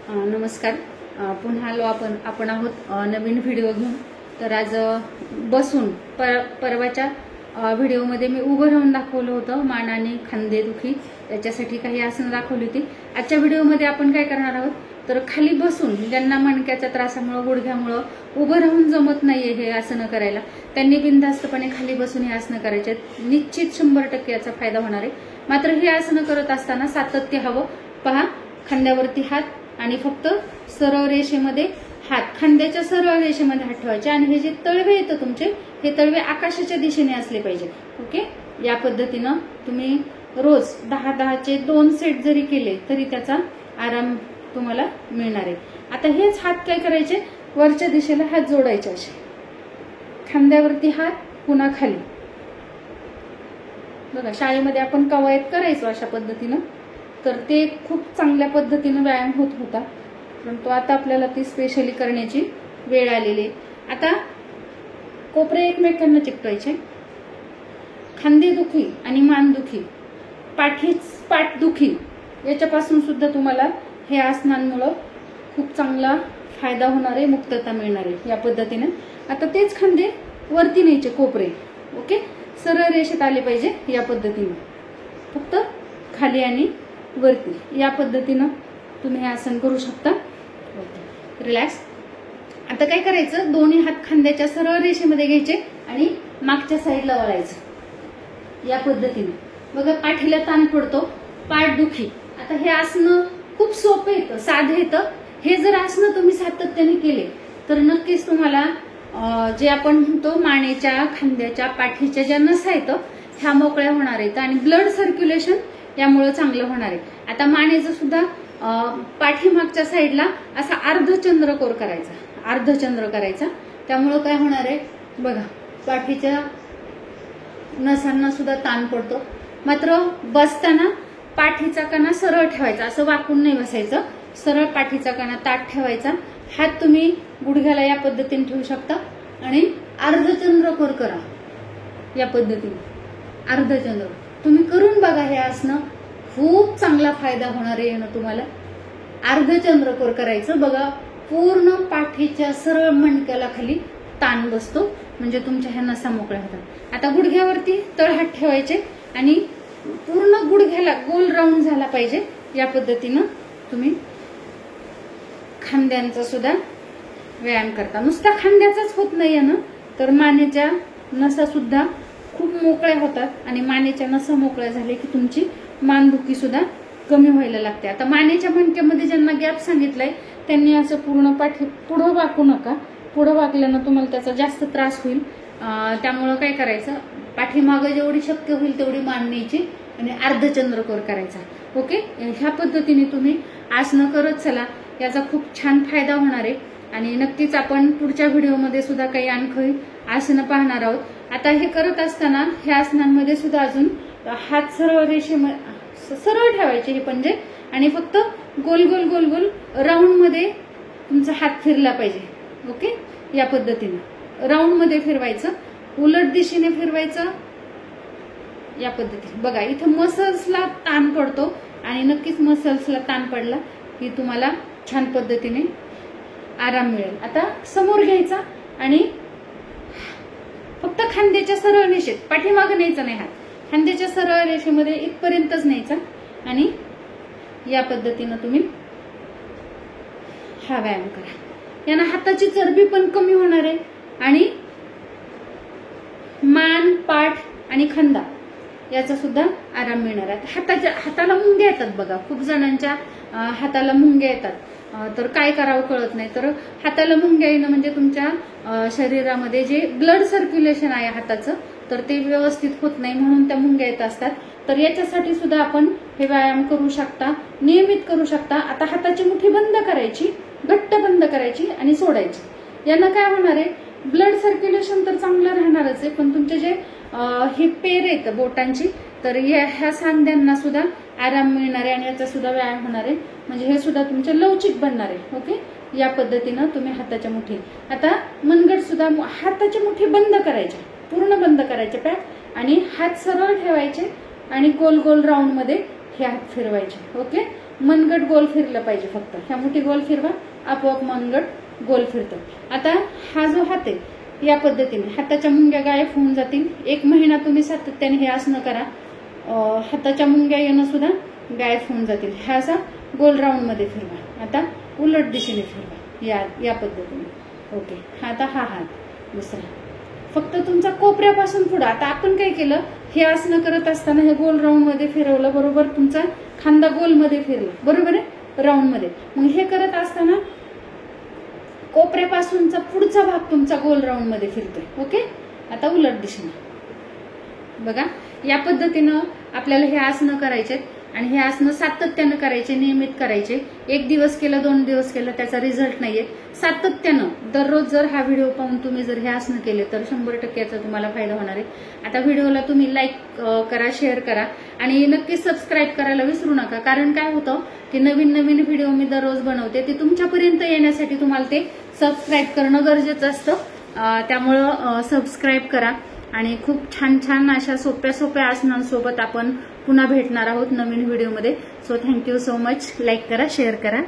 नमस्कार. पुन्हा आलो आपण आहोत नवीन व्हिडिओ घेऊन. तर आज बसून परवाच्या व्हिडिओमध्ये मी उभं राहून दाखवलं होतं मान आणि खांदे दुखी याच्यासाठी काही आसन दाखवली होती. आजच्या व्हिडिओमध्ये आपण काय करणार आहोत तर खाली बसून ज्यांना मणक्याच्या त्रासामुळे गुडघ्यामुळे उभं राहून जमत नाहीये हे आसनं करायला, त्यांनी बिनधास्तपणे खाली बसून हे आसनं करायचे. निश्चित 100% याचा फायदा होणार आहे. मात्र हे आसनं करत असताना सातत्य हवं. पहा, खांद्यावरती हात आणि फक्त सरळ रेषेमध्ये हात, खांद्याच्या सरळ रेषेमध्ये हात ठेवायचे आणि हे जे तळवे येतं तुमचे, हे तळवे आकाशाच्या दिशेने असले पाहिजे. ओके, या पद्धतीनं तुम्ही रोज 10-10चे 2 सेट जरी केले तरी त्याचा आराम तुम्हाला मिळणार आहे. आता हेच हात काय करायचे, वरच्या दिशेला हात जोडायचे असे, खांद्यावरती हात, पुन्हा खाली. बघा, शाळेमध्ये आपण कवायत करायचो अशा पद्धतीनं, तर ते खूप चांगल्या पद्धतीनं व्यायाम होत होता. परंतु आता आपल्याला ती स्पेशली करण्याची वेळ आलेली आहे. आता कोपरे एकमेकांना चिकटवायचे. खांदे दुखी आणि मान दुखी, पाठ दुखी याच्यापासून सुद्धा तुम्हाला हे आसनांमुळे खूप चांगला फायदा होणार आहे, मुक्तता मिळणार आहे या पद्धतीने. आता तेच खांदे वरती न्यायचे, कोपरे ओके सरळ रेषेत आले पाहिजे या पद्धतीने, फक्त खाली आणि वरती. या पद्धतीनं तुम्ही हे आसन करू शकता. रिलॅक्स. आता काय करायचं, दोन्ही हात खांद्याच्या सरळ रेषेमध्ये घ्यायचे आणि मागच्या साईडला वळायचं या पद्धतीने. बघा, पाठीला ताण पडतो, पाठ दुखी. आता हे आसनं खूप सोपं येतं, साधं येतं. हे जर आसनं तुम्ही सातत्याने केले तर नक्कीच तुम्हाला जे आपण म्हणतो मानेच्या, खांद्याच्या, पाठीच्या ज्या नसा येतं ह्या मोकळ्या होणार आहेत आणि ब्लड सर्क्युलेशन यामुळे चांगलं होणार आहे. आता मानेचं सुद्धा पाठीमागच्या साईडला असा अर्धचंद्रकोर करायचा, त्यामुळं काय होणार आहे बघा, पाठीच्या नसांना सुद्धा ताण पडतो. मात्र बसताना पाठीचा कणा सरळ ठेवायचा, असं वाकून नाही बसायचं. सरळ पाठीचा कणा ताठ ठेवायचा. हात तुम्ही गुडघ्याला या पद्धतीने ठेवू शकता आणि अर्धचंद्रकोर करा या पद्धतीने. अर्धचंद्र तुम्ही करून बघा, हे आसनं खूप चांगला फायदा होणार आहे ना तुम्हाला. अर्धचंद्रकोर करायचं बघा, पूर्ण पाठीच्या सरळ मणक्याला खाली ताण बसतो, म्हणजे तुमच्या ह्या नसा मोकळ्या होतात. आता गुडघ्यावरती तळहात ठेवायचे आणि पूर्ण गुडघ्याला गोल राऊंड झाला पाहिजे या पद्धतीनं तुम्ही खांद्यांचा सुद्धा व्यायाम करता. नुसता खांद्याचाच होत नाही ना, तर मानेच्या नसा सुद्धा खूप मोकळ्या होतात आणि मानेच्या नसा मोकळ्या झाल्या की तुमची मानदुखी सुद्धा कमी व्हायला लागते. आता मानेच्या मणक्यामध्ये ज्यांना गॅप सांगितलाय त्यांनी असं पूर्ण पुढं वाकू नका. पुढं वाकल्यानं तुम्हाला त्याचा जास्त त्रास होईल. त्यामुळं काय करायचं, पाठीमागं जेवढी शक्य होईल तेवढी मान न्यायची आणि अर्धचंद्रकोर करायचा. ओके, ह्या पद्धतीने तुम्ही आसनं करत चला, याचा खूप छान फायदा होणार आहे. आणि नक्कीच आपण पुढच्या व्हिडिओमध्ये सुद्धा काही आणखी आसनं पाहणार आहोत. आता हे करत असताना ह्या आसनांमध्ये सुद्धा अजून हात सरळ रेषेमध्ये सरळ ठेवायचे हे पंजे आणि फक्त गोल गोल गोल गोल राऊंड मध्ये तुमचा हात फिरला पाहिजे. ओके, या पद्धतीने राऊंड मध्ये फिरवायचं, उलट दिशेने फिरवायचं या पद्धतीने. बघा, इथं मसल्सला ताण पडतो आणि नक्कीच मसल्सला ताण पडला की तुम्हाला छान पद्धतीने आराम मिळेल. आता समोर घ्यायचा आणि फक्त खांद्याच्या सरळ रेषेत, पाठीमागं न्यायचा नाही हात, खांद्याच्या सरळ रेषेमध्ये इथपर्यंतच न्यायचा आणि या पद्धतीनं तुम्ही हा व्यायाम करा. यानं हाताची चरबी पण कमी होणार आहे आणि मान, पाठ आणि खांदा याचा सुद्धा आराम मिळणार आहे. हाताला मुंग्या येतात बघा, खूप जणांच्या हाताला मुंग्या येतात. तर काय करावं कळत नाही. तर हाताला मुंग्या येणं म्हणजे तुमच्या शरीरामध्ये जे ब्लड सर्क्युलेशन आहे हाताचं, तर ते व्यवस्थित होत नाही, म्हणून त्या मुंग्या येत असतात. तर याच्यासाठी सुद्धा आपण हे व्यायाम करू शकता, नियमित करू शकता. आता हाताची मुठी बंद करायची, घट्ट बंद करायची आणि सोडायची. यानं काय होणार आहे, ब्लड सर्क्युलेशन तर चांगलं राहणारच आहे, पण तुमचे जे हे पेर आहेत बोटांची, तर ह्या सांध्यांना सुद्धा आराम मिळणार आहे आणि याचा सुद्धा व्यायाम होणार आहे, म्हणजे हे सुद्धा तुमचे लवचिक बनणार आहे. ओके, या पद्धतीनं तुम्ही हाताच्या मुठी, आता मनगट सुद्धा हाताची मुठी बंद करायची, पूर्ण बंद करायचे पॅक आणि हात सरळ ठेवायचे आणि गोल गोल राऊंड मध्ये हे हात फिरवायचे. ओके, मनगट गोल फिरलं पाहिजे. फक्त ह्या मुठी गोल फिरवा, आपोआप मनगट गोल फिरतं. आता हा जो हात आहे या पद्धतीने हाताच्या मुंग्या गायब होऊन जातील. 1 महिना तुम्ही सातत्याने हे आसनं करा, हाताच्या मुंग्या येणं सुद्धा गायब होऊन जातील. हा असा गोल राऊंड मध्ये फिरवा. आता उलट दिशेने फिरवा या पद्धतीने. ओके. आता हा हात दुसरा फक्त तुमचा कोपऱ्यापासून पुढे. आता आपण काय केलं, हे आसनं करत असताना हे गोल राऊंड मध्ये फिरवलं, बरोबर तुमचा खांदा गोल मध्ये फिरला, बरोबर आहे, राऊंड मध्ये. मग हे करत असताना कोपऱ्यापासूनचा पुढचा भाग तुमचा गोल राऊंड मध्ये फिरतोय. ओके. आता उलट दिशेने बघा. या पद्धतीनं आपल्याला हे आसनं करायचे आणि हे आसनं सातत्यानं करायचे, नियमित करायचे. 1 दिवस केलं, 2 दिवस केलं त्याचा रिझल्ट नाहीये. सातत्यानं दररोज जर हा व्हिडिओ पाहून तुम्ही जर हे आसनं केले तर 100% याचा तुम्हाला फायदा होणार आहे. आता व्हिडिओला तुम्ही लाईक करा, शेअर करा आणि नक्की सबस्क्राईब करायला विसरू नका. कारण काय होतं की नवीन नवीन व्हिडिओ मी दररोज बनवते, ते तुमच्यापर्यंत येण्यासाठी तुम्हाला ते सबस्क्राईब करणं गरजेचं असतं. त्यामुळं सबस्क्राईब करा आणि खूप छान छान अशा सोप्या आसनांसोबत आपण पुन्हा भेटणार आहोत नवीन व्हिडिओमध्ये. So thank you so much. Like करा, शेअर करा.